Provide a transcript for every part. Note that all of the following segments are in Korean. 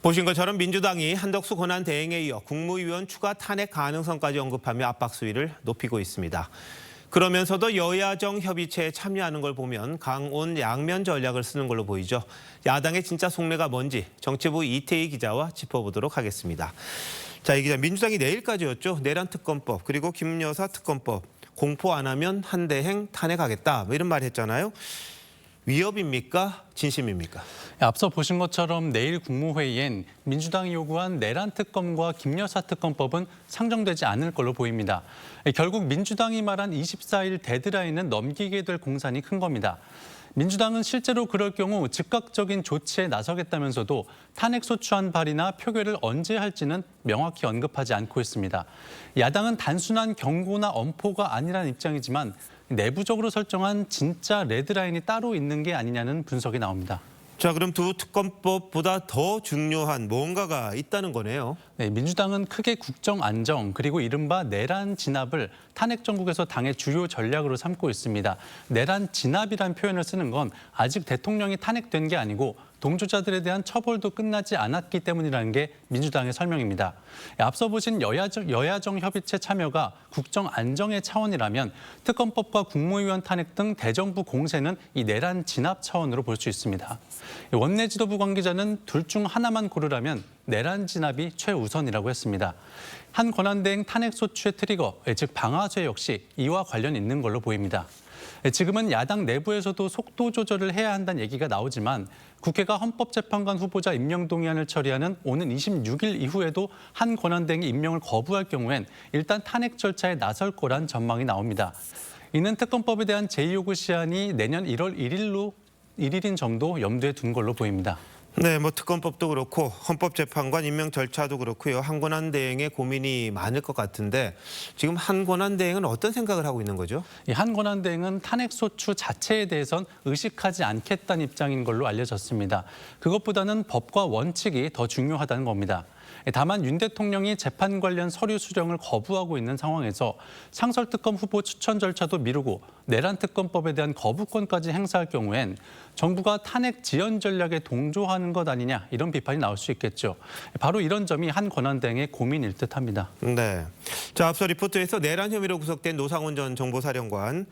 보신 것처럼 민주당이 한덕수 권한 대행에 이어 국무위원 추가 탄핵 가능성까지 언급하며 압박 수위를 높이고 있습니다. 그러면서도 여야정 협의체에 참여하는 걸 보면 강온 양면 전략을 쓰는 걸로 보이죠. 야당의 진짜 속내가 뭔지 정치부 이태희 기자와 짚어보도록 하겠습니다. 자, 이 기자, 민주당이 내일까지였죠. 내란 특검법 그리고 김 여사 특검법 공포 안 하면 한대행 탄핵하겠다 이런 말 했잖아요. 위협입니까? 진심입니까? 앞서 보신 것처럼 내일 국무회의엔 민주당이 요구한 내란 특검과 김 여사 특검법은 상정되지 않을 걸로 보입니다. 결국 민주당이 말한 24일 데드라인은 넘기게 될 공산이 큰 겁니다. 민주당은 실제로 그럴 경우 즉각적인 조치에 나서겠다면서도 탄핵소추안 발의나 표결을 언제 할지는 명확히 언급하지 않고 있습니다. 야당은 단순한 경고나 엄포가 아니라는 입장이지만 내부적으로 설정한 진짜 레드라인이 따로 있는 게 아니냐는 분석이 나옵니다. 자, 그럼 두 특검법보다 더 중요한 뭔가가 있다는 거네요. 네, 민주당은 크게 국정 안정 그리고 이른바 내란 진압을 탄핵 정국에서 당의 주요 전략으로 삼고 있습니다. 내란 진압이란 표현을 쓰는 건 아직 대통령이 탄핵된 게 아니고 동조자들에 대한 처벌도 끝나지 않았기 때문이라는 게 민주당의 설명입니다. 앞서 보신 여야정 협의체 참여가 국정 안정의 차원이라면 특검법과 국무위원 탄핵 등 대정부 공세는 이 내란 진압 차원으로 볼 수 있습니다. 원내 지도부 관계자는 둘 중 하나만 고르라면 내란 진압이 최우선이라고 했습니다. 한 권한대행 탄핵소추의 트리거, 즉 방아쇠 역시 이와 관련 있는 걸로 보입니다. 지금은 야당 내부에서도 속도 조절을 해야 한다는 얘기가 나오지만 국회가 헌법재판관 후보자 임명 동의안을 처리하는 오는 26일 이후에도 한 권한대행이 임명을 거부할 경우엔 일단 탄핵 절차에 나설 거란 전망이 나옵니다. 이는 특검법에 대한 제2요구 시한이 내년 1월 1일인 점도 염두에 둔 걸로 보입니다. 네, 특검법도 그렇고 헌법재판관 임명 절차도 그렇고요. 한 권한 대행의 고민이 많을 것 같은데 지금 한 권한 대행은 어떤 생각을 하고 있는 거죠? 이 한 권한 대행은 탄핵소추 자체에 대해선 의식하지 않겠다는 입장인 걸로 알려졌습니다. 그것보다는 법과 원칙이 더 중요하다는 겁니다. 다만 윤 대통령이 재판 관련 서류 수령을 거부하고 있는 상황에서 상설특검 후보 추천 절차도 미루고 내란 특검법에 대한 거부권까지 행사할 경우엔 정부가 탄핵 지연 전략에 동조하는 것 아니냐 이런 비판이 나올 수 있겠죠. 바로 이런 점이 한 권한대행의 고민일 듯합니다. 네. 자, 앞서 리포트에서 내란 혐의로 구속된 노상훈 전 정보사령관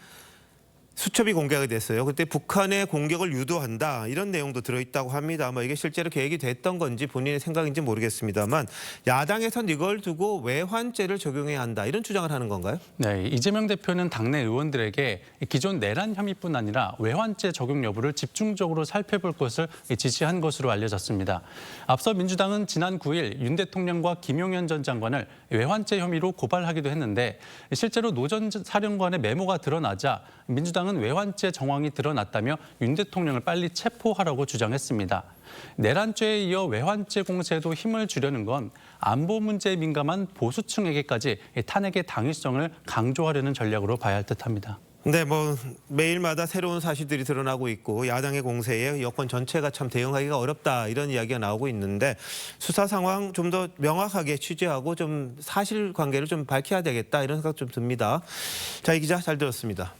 수첩이 공개가 됐어요. 그때 북한의 공격을 유도한다 이런 내용도 들어있다고 합니다. 이게 실제로 계획이 됐던 건지 본인의 생각인지 모르겠습니다만 야당에선 이걸 두고 외환죄를 적용해야 한다 이런 주장을 하는 건가요? 네, 이재명 대표는 당내 의원들에게 기존 내란 혐의뿐 아니라 외환죄 적용 여부를 집중적으로 살펴볼 것을 지시한 것으로 알려졌습니다. 앞서 민주당은 지난 9일 윤 대통령과 김용현 전 장관을 외환죄 혐의로 고발하기도 했는데 실제로 노 전 사령관의 메모가 드러나자 민주당은 외환죄 정황이 드러났다며 윤 대통령을 빨리 체포하라고 주장했습니다. 내란죄에 이어 외환죄 공세에도 힘을 주려는 건 안보 문제에 민감한 보수층에게까지 탄핵의 당위성을 강조하려는 전략으로 봐야 할 듯합니다. 네, 매일마다 새로운 사실들이 드러나고 있고 야당의 공세에 여권 전체가 참 대응하기가 어렵다 이런 이야기가 나오고 있는데 수사 상황 좀 더 명확하게 취재하고 좀 사실관계를 좀 밝혀야 되겠다 이런 생각 좀 듭니다. 자, 이 기자 잘 들었습니다.